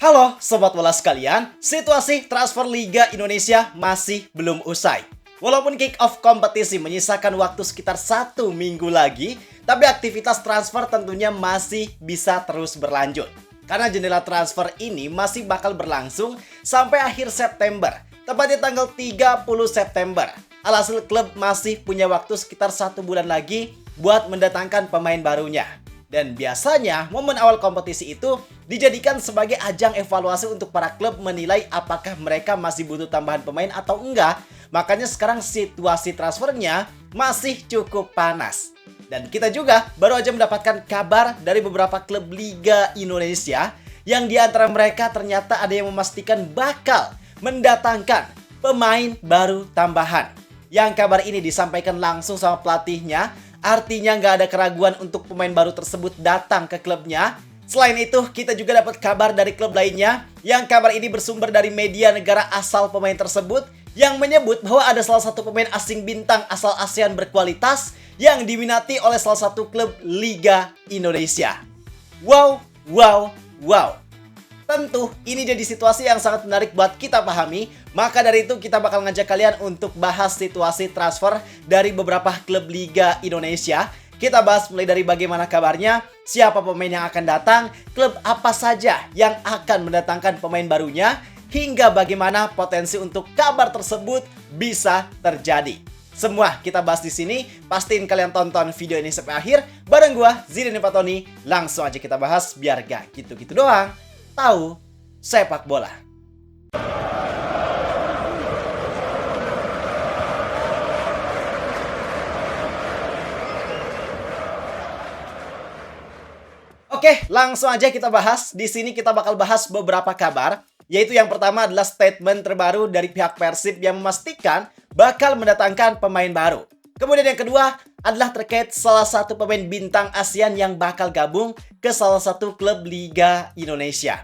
Halo Sobat Bola sekalian, situasi transfer Liga Indonesia masih belum usai. Walaupun kick-off kompetisi menyisakan waktu sekitar 1 minggu lagi, tapi aktivitas transfer tentunya masih bisa terus berlanjut. Karena jendela transfer ini masih bakal berlangsung sampai akhir September, tepatnya tanggal 30 September. Alhasil klub masih punya waktu sekitar 1 bulan lagi buat mendatangkan pemain barunya. Dan biasanya momen awal kompetisi itu dijadikan sebagai ajang evaluasi untuk para klub menilai apakah mereka masih butuh tambahan pemain atau enggak. Makanya sekarang situasi transfernya masih cukup panas. Dan kita juga baru aja mendapatkan kabar dari beberapa klub Liga Indonesia yang di antara mereka ternyata ada yang memastikan bakal mendatangkan pemain baru tambahan. Yang kabar ini disampaikan langsung sama pelatihnya. Artinya nggak ada keraguan untuk pemain baru tersebut datang ke klubnya. Selain itu, kita juga dapat kabar dari klub lainnya. Yang kabar ini bersumber dari media negara asal pemain tersebut yang menyebut bahwa ada salah satu pemain asing bintang asal ASEAN berkualitas yang diminati oleh salah satu klub Liga Indonesia. Wow. Tentu ini jadi situasi yang sangat menarik buat kita pahami. Maka dari itu kita bakal ngajak kalian untuk bahas situasi transfer dari beberapa klub Liga Indonesia. Kita bahas mulai dari bagaimana kabarnya, siapa pemain yang akan datang, klub apa saja yang akan mendatangkan pemain barunya, hingga bagaimana potensi untuk kabar tersebut bisa terjadi. Semua kita bahas di sini. Pastiin kalian tonton video ini sampai akhir. Bareng gua Zidane Fatoni. Langsung aja kita bahas biar gak gitu-gitu doang. Tahu sepak bola. Oke, langsung aja kita bahas. Di sini kita bakal bahas beberapa kabar, yaitu yang pertama adalah statement terbaru dari pihak Persib yang memastikan bakal mendatangkan pemain baru. Kemudian yang kedua adalah terkait salah satu pemain bintang ASEAN yang bakal gabung ke salah satu klub Liga Indonesia.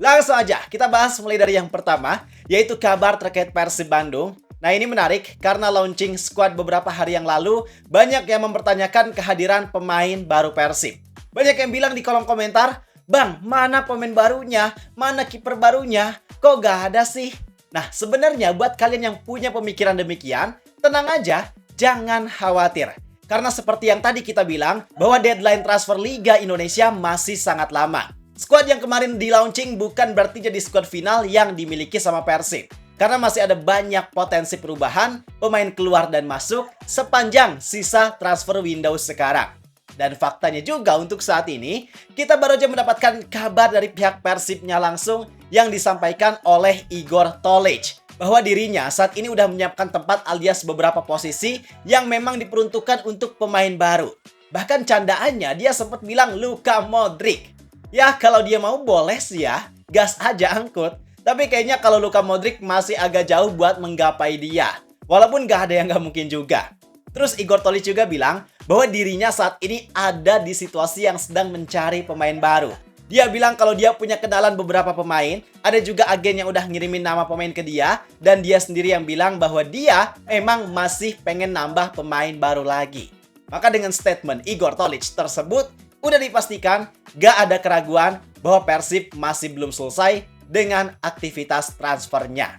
Langsung aja kita bahas mulai dari yang pertama, yaitu kabar terkait Persib Bandung. Nah, ini menarik karena launching squad beberapa hari yang lalu banyak yang mempertanyakan kehadiran pemain baru Persib. Banyak yang bilang di kolom komentar, "Bang, mana pemain barunya? Mana kiper barunya? Kok gak ada sih?" Nah, sebenarnya buat kalian yang punya pemikiran demikian, tenang aja, jangan khawatir. Karena seperti yang tadi kita bilang, bahwa deadline transfer Liga Indonesia masih sangat lama. Squad yang kemarin di launching bukan berarti jadi squad final yang dimiliki sama Persib. Karena masih ada banyak potensi perubahan, pemain keluar dan masuk sepanjang sisa transfer window sekarang. Dan faktanya juga untuk saat ini, kita baru aja mendapatkan kabar dari pihak Persibnya langsung yang disampaikan oleh Igor Tolić. Bahwa dirinya saat ini udah menyiapkan tempat alias beberapa posisi yang memang diperuntukkan untuk pemain baru. Bahkan candaannya dia sempat bilang Luka Modric. Ya kalau dia mau boleh sih ya, gas aja angkut. Tapi kayaknya kalau Luka Modric masih agak jauh buat menggapai dia. Walaupun gak ada yang gak mungkin juga. Terus Igor Tolić juga bilang bahwa dirinya saat ini ada di situasi yang sedang mencari pemain baru. Dia bilang kalau dia punya kenalan beberapa pemain, ada juga agen yang udah ngirimin nama pemain ke dia, dan dia sendiri yang bilang bahwa dia emang masih pengen nambah pemain baru lagi. Maka dengan statement Igor Tolić tersebut, udah dipastikan gak ada keraguan bahwa Persib masih belum selesai dengan aktivitas transfernya.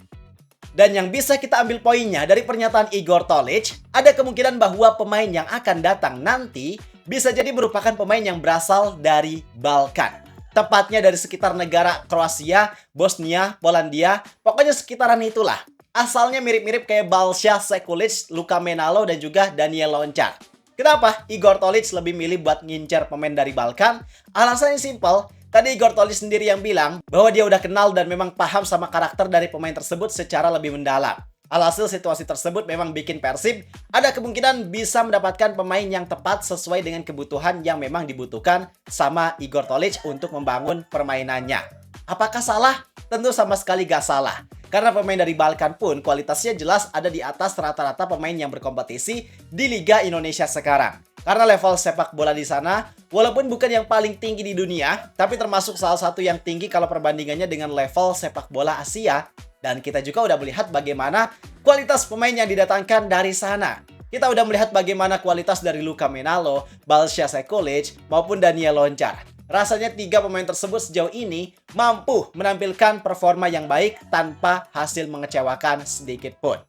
Dan yang bisa kita ambil poinnya dari pernyataan Igor Tolić, ada kemungkinan bahwa pemain yang akan datang nanti bisa jadi merupakan pemain yang berasal dari Balkan. Tepatnya dari sekitar negara Kroasia, Bosnia, Polandia, pokoknya sekitaran itulah. Asalnya mirip-mirip kayak Balša Sekulić, Luka Menalo, dan juga Daniel Lončar. Kenapa Igor Tolić lebih milih buat ngincer pemain dari Balkan? Alasannya simpel. Tadi Igor Tolić sendiri yang bilang bahwa dia udah kenal dan memang paham sama karakter dari pemain tersebut secara lebih mendalam. Alhasil situasi tersebut memang bikin Persib ada kemungkinan bisa mendapatkan pemain yang tepat sesuai dengan kebutuhan yang memang dibutuhkan sama Igor Tolić untuk membangun permainannya. Apakah salah? Tentu sama sekali gak salah. Karena pemain dari Balkan pun kualitasnya jelas ada di atas rata-rata pemain yang berkompetisi di Liga Indonesia sekarang. Karena level sepak bola di sana, walaupun bukan yang paling tinggi di dunia, tapi termasuk salah satu yang tinggi kalau perbandingannya dengan level sepak bola Asia. Dan kita juga udah melihat bagaimana kualitas pemain yang didatangkan dari sana. Kita udah melihat bagaimana kualitas dari Luka Menalo, Balša Sekulić, maupun Daniel Lončar. rasanya tiga pemain tersebut sejauh ini mampu menampilkan performa yang baik tanpa hasil mengecewakan sedikit pun.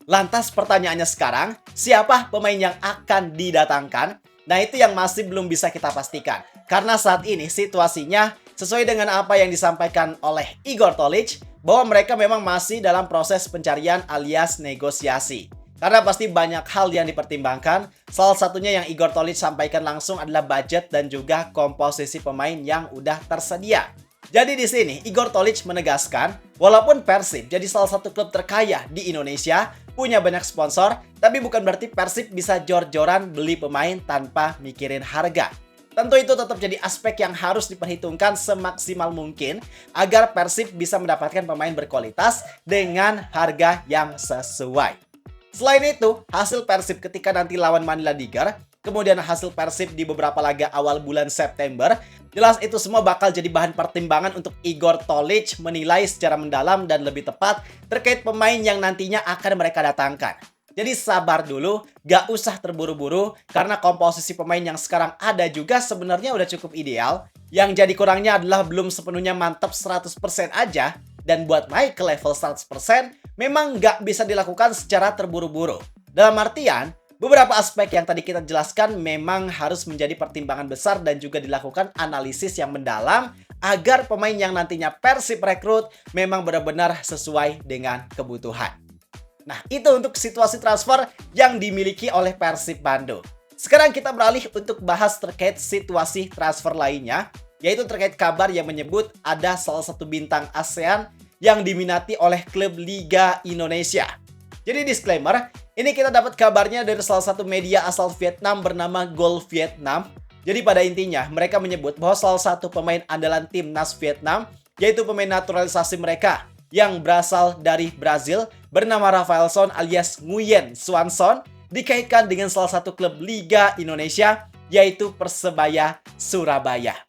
Lantas pertanyaannya sekarang, siapa pemain yang akan didatangkan? Nah, itu yang masih belum bisa kita pastikan. Karena saat ini situasinya sesuai dengan apa yang disampaikan oleh Igor Tolić, bahwa mereka memang masih dalam proses pencarian alias negosiasi. Karena pasti banyak hal yang dipertimbangkan. Salah satunya yang Igor Tolić sampaikan langsung adalah budget dan juga komposisi pemain yang udah tersedia. Jadi di sini Igor Tolić menegaskan, walaupun Persib jadi salah satu klub terkaya di Indonesia, punya banyak sponsor, tapi bukan berarti Persib bisa jor-joran beli pemain tanpa mikirin harga. Tentu itu tetap jadi aspek yang harus diperhitungkan semaksimal mungkin agar Persib bisa mendapatkan pemain berkualitas dengan harga yang sesuai. Selain itu, hasil Persib ketika nanti lawan Manila Tiger, kemudian hasil Persib di beberapa laga awal bulan September, jelas itu semua bakal jadi bahan pertimbangan untuk Igor Tolić menilai secara mendalam dan lebih tepat terkait pemain yang nantinya akan mereka datangkan. Jadi sabar dulu, gak usah terburu-buru, karena komposisi pemain yang sekarang ada juga sebenarnya udah cukup ideal. Yang jadi kurangnya adalah belum sepenuhnya mantap 100% aja, dan buat naik ke level 100%, memang nggak bisa dilakukan secara terburu-buru. Dalam artian, beberapa aspek yang tadi kita jelaskan memang harus menjadi pertimbangan besar dan juga dilakukan analisis yang mendalam agar pemain yang nantinya Persib rekrut memang benar-benar sesuai dengan kebutuhan. Nah, itu untuk situasi transfer yang dimiliki oleh Persib Bandung. Sekarang kita beralih untuk bahas terkait situasi transfer lainnya, yaitu terkait kabar yang menyebut ada salah satu bintang ASEAN yang diminati oleh klub Liga Indonesia. Jadi disclaimer, ini kita dapat kabarnya dari salah satu media asal Vietnam bernama Goal Vietnam. Jadi pada intinya, mereka menyebut bahwa salah satu pemain andalan timnas Vietnam, yaitu pemain naturalisasi mereka yang berasal dari Brazil, bernama Rafaelson alias Nguyen Xuan Son, dikaitkan dengan salah satu klub Liga Indonesia, yaitu Persebaya Surabaya.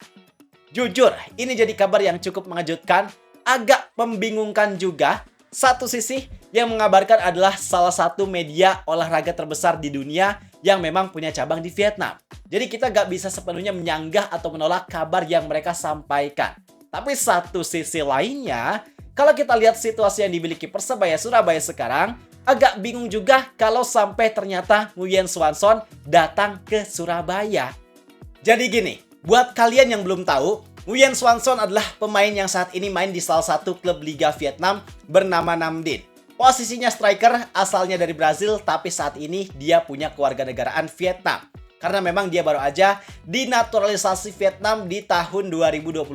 Jujur, ini jadi kabar yang cukup mengejutkan, agak membingungkan juga. Satu sisi yang mengabarkan adalah salah satu media olahraga terbesar di dunia yang memang punya cabang di Vietnam. Jadi kita gak bisa sepenuhnya menyanggah atau menolak kabar yang mereka sampaikan. Tapi satu sisi lainnya, kalau kita lihat situasi yang dimiliki Persebaya Surabaya sekarang, agak bingung juga kalau sampai ternyata Nguyen Xuan Son datang ke Surabaya. Jadi gini, buat kalian yang belum tahu, Nguyen Xuan Son adalah pemain yang saat ini main di salah satu klub Liga Vietnam bernama Nam Dinh. Posisinya striker, asalnya dari Brazil, tapi saat ini dia punya kewarganegaraan Vietnam. Karena memang dia baru aja dinaturalisasi Vietnam di tahun 2025.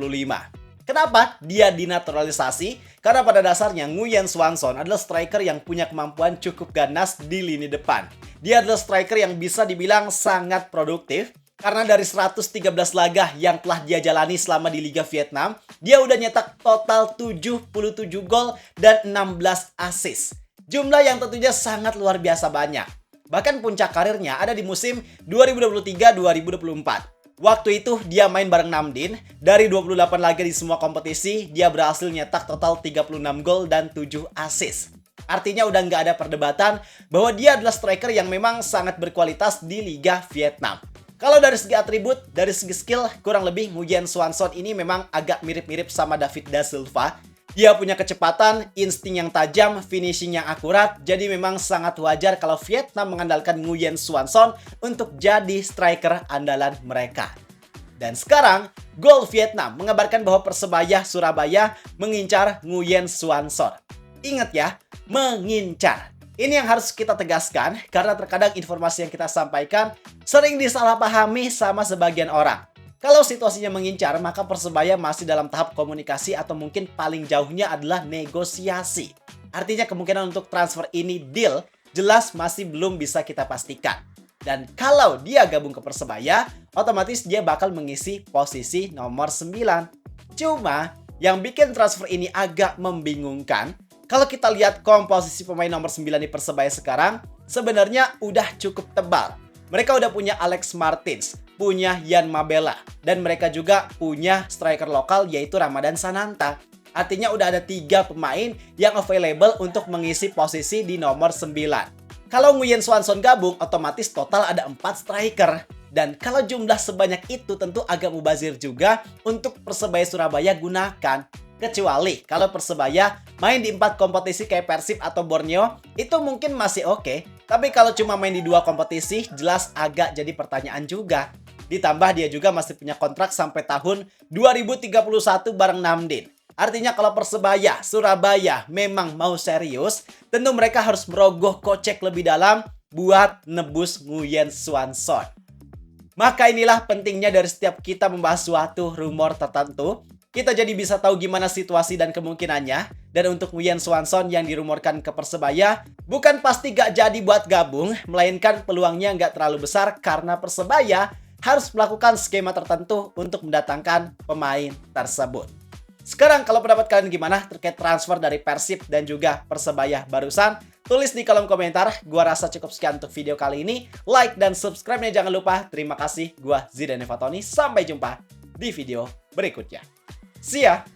Kenapa dia dinaturalisasi? Karena pada dasarnya Nguyen Xuan Son adalah striker yang punya kemampuan cukup ganas di lini depan. Dia adalah striker yang bisa dibilang sangat produktif. Karena dari 113 laga yang telah dia jalani selama di Liga Vietnam, dia udah nyetak total 77 gol dan 16 assist. Jumlah yang tentunya sangat luar biasa banyak. Bahkan puncak karirnya ada di musim 2023-2024. Waktu itu dia main bareng Nam Dinh. Dari 28 laga di semua kompetisi, dia berhasil nyetak total 36 gol dan 7 assist. Artinya udah nggak ada perdebatan bahwa dia adalah striker yang memang sangat berkualitas di Liga Vietnam. Kalau dari segi atribut, dari segi skill, kurang lebih Nguyen Xuan Son ini memang agak mirip-mirip sama David Da Silva. Dia punya kecepatan, insting yang tajam, finishing yang akurat, jadi memang sangat wajar kalau Vietnam mengandalkan Nguyen Xuan Son untuk jadi striker andalan mereka. Dan sekarang, Goal Vietnam mengabarkan bahwa Persebaya Surabaya mengincar Nguyen Xuan Son. Ingat ya, mengincar. Ini yang harus kita tegaskan, karena terkadang informasi yang kita sampaikan sering disalahpahami sama sebagian orang. Kalau situasinya mengincar, maka Persebaya masih dalam tahap komunikasi atau mungkin paling jauhnya adalah negosiasi. Artinya kemungkinan untuk transfer ini deal jelas masih belum bisa kita pastikan. Dan kalau dia gabung ke Persebaya, otomatis dia bakal mengisi posisi nomor 9. Cuma, yang bikin transfer ini agak membingungkan, kalau kita lihat komposisi pemain nomor 9 di Persebaya sekarang, sebenarnya udah cukup tebal. Mereka udah punya Alex Martins, punya Yan Mabela, dan mereka juga punya striker lokal yaitu Ramadan Sananta. Artinya udah ada 3 pemain yang available untuk mengisi posisi di nomor 9. Kalau Nguyen Xuan Son gabung, otomatis total ada 4 striker. Dan kalau jumlah sebanyak itu tentu agak mubazir juga untuk Persebaya Surabaya gunakan. Kecuali kalau Persebaya main di 4 kompetisi kayak Persib atau Borneo, itu mungkin masih oke. Tapi kalau cuma main di 2 kompetisi, jelas agak jadi pertanyaan juga. Ditambah dia juga masih punya kontrak sampai tahun 2031 bareng Namdin. Artinya kalau Persebaya Surabaya memang mau serius, tentu mereka harus merogoh kocek lebih dalam buat nebus Nguyen Xuan Son. Maka inilah pentingnya dari setiap kita membahas suatu rumor tertentu. Kita jadi bisa tahu gimana situasi dan kemungkinannya. Dan untuk Nguyen Xuan Son yang dirumorkan ke Persebaya, bukan pasti gak jadi buat gabung, melainkan peluangnya gak terlalu besar karena Persebaya harus melakukan skema tertentu untuk mendatangkan pemain tersebut. Sekarang kalau pendapat kalian gimana terkait transfer dari Persib dan juga Persebaya barusan? Tulis di kolom komentar. Gua rasa cukup sekian untuk video kali ini. Like dan subscribe-nya jangan lupa. Terima kasih. Gua Zidane Fatoni. Sampai jumpa di video berikutnya. See ya!